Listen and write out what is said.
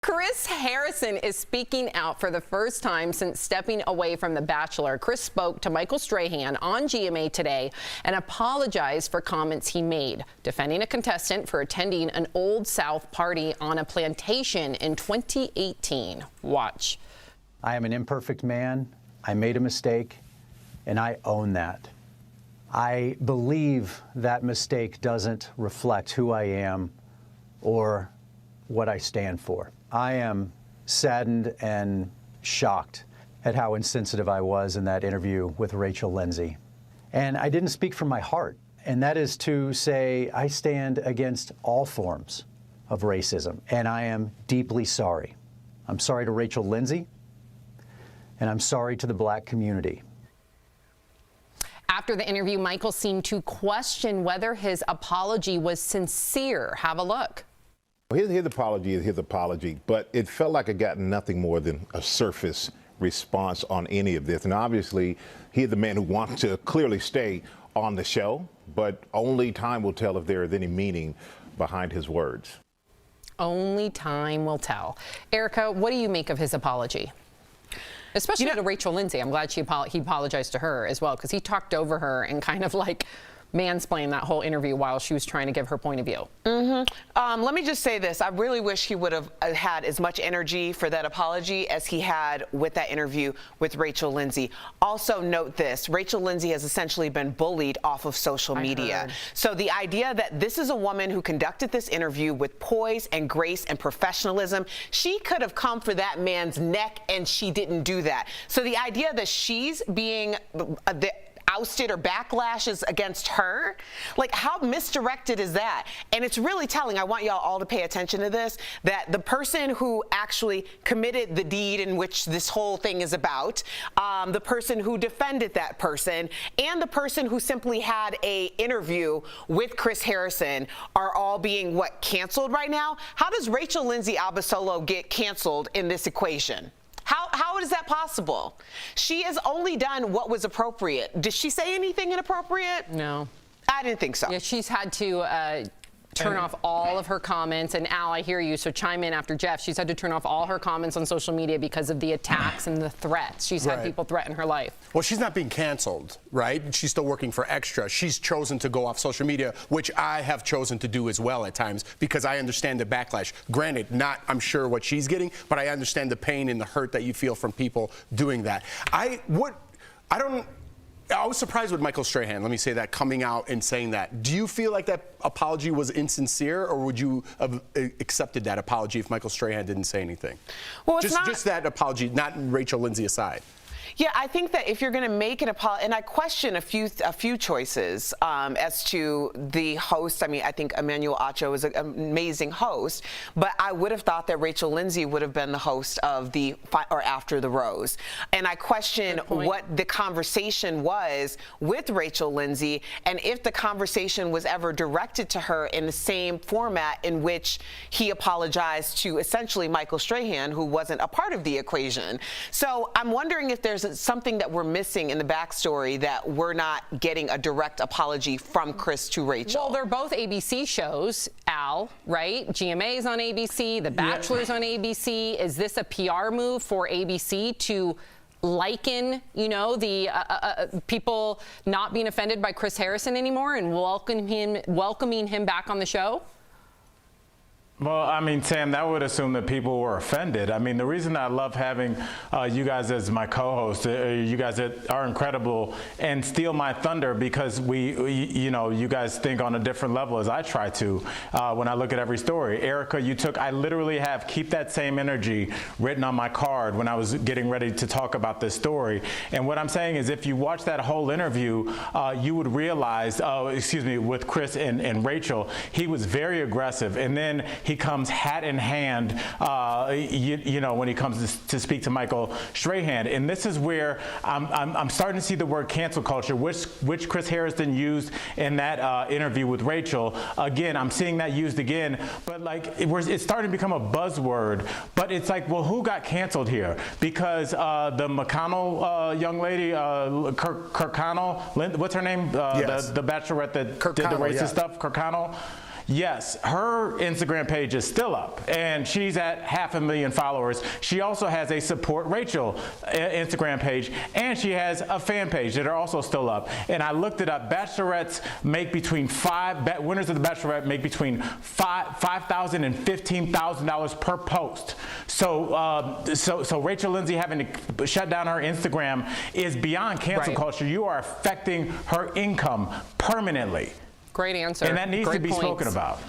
Chris Harrison is speaking out for the first time since stepping away from The Bachelor. Chris spoke to Michael Strahan on GMA today and apologized for comments he made, defending a contestant for attending an Old South party on a plantation in 2018. Watch. I am an imperfect man. I made a mistake, and I own that. I believe that mistake doesn't reflect who I am or what I stand for. I am saddened and shocked at how insensitive I was in that interview with Rachel Lindsay. And I didn't speak from my heart, and that is to say I stand against all forms of racism, and I am deeply sorry. I'm sorry to Rachel Lindsay, and I'm sorry to the Black community. After the interview, Michael seemed to question whether his apology was sincere. Have a look. His apology is his apology, but it felt like it got nothing more than a surface response on any of this. And obviously, he's the man who wants to clearly stay on the show, but only time will tell if there is any meaning behind his words. Only time will tell. Erica, what do you make of his apology? Especially to Rachel Lindsay. I'm glad he apologized to her as well, because he talked over her and kind of like mansplained that whole interview while she was trying to give her point of view. Let me just say this. I really wish he would have had as much energy for that apology as he had with that interview with Rachel Lindsay. Also note this, Rachel Lindsay has essentially been bullied off of social media. So the idea that this is a woman who conducted this interview with poise and grace and professionalism, she could have come for that man's neck and she didn't do that. So the idea that she's being ousted or backlashes against her, like how misdirected is that? And it's really telling. I want y'all all to pay attention to this, that the person who actually committed the deed in which this whole thing is about, the person who defended that person, and the person who simply had a interview with Chris Harrison are all being, canceled right now? How does Rachel Lindsay Abasolo get canceled in this equation? How is that possible? She has only done what was appropriate. Did she say anything inappropriate? No. I didn't think so. Yeah, she's had to turn off all of her comments. And Al, I hear you, so chime in after Jeff. She's had to turn off all her comments on social media because of the attacks and the threats. She's had people threaten her life. Well, she's not being canceled, right? She's still working for Extra. She's chosen to go off social media, which I have chosen to do as well at times because I understand the backlash. Granted, not, I'm sure, what she's getting, but I understand the pain and the hurt that you feel from people doing that. I was surprised with Michael Strahan, let me say that, coming out and saying that. Do you feel like that apology was insincere, or would you have accepted that apology if Michael Strahan didn't say anything? Well, it's just that apology, not Rachel Lindsay aside. Yeah, I think that if you're going to make an apology, and I question a few choices as to the host. I mean, I think Emmanuel Acho is an amazing host, but I would have thought that Rachel Lindsay would have been the host of the After the Rose. And I question what the conversation was with Rachel Lindsay, and if the conversation was ever directed to her in the same format in which he apologized to essentially Michael Strahan, who wasn't a part of the equation. So I'm wondering if there's something that we're missing in the backstory that we're not getting a direct apology from Chris to Rachel. Well, they're both ABC shows, Al, right? GMA is on ABC, The Bachelor's on ABC. Is this a PR move for ABC to liken, the people not being offended by Chris Harrison anymore and welcoming him back on the show? Well, I mean, Sam, that would assume that people were offended. I mean, the reason I love having you guys as my co-host, you guys are incredible and steal my thunder because you guys think on a different level as I try to when I look at every story. Erica, I literally have keep that same energy written on my card when I was getting ready to talk about this story. And what I'm saying is if you watch that whole interview, you would realize, with Chris and Rachel, he was very aggressive. And then he comes hat in hand, when he comes to speak to Michael Strahan. And this is where I'm starting to see the word cancel culture, which Chris Harrison used in that interview with Rachel. Again, I'm seeing that used again, but it's starting to become a buzzword. But it's like, well, who got canceled here? Because the McConnell young lady, Kirkconnell, what's her name? The bachelorette that did the racist stuff, Kirkconnell. yes, her Instagram page is still up, and she's at 500,000 followers. She also has a Support Rachel Instagram page, and she has a fan page that are also still up. And I looked it up. Bachelorettes make between winners of the Bachelorette make between $5,000 and $15,000 per post. So Rachel Lindsay having to shut down her Instagram is beyond cancel culture. You are affecting her income permanently. Great answer. And that needs Great to be points. spoken about.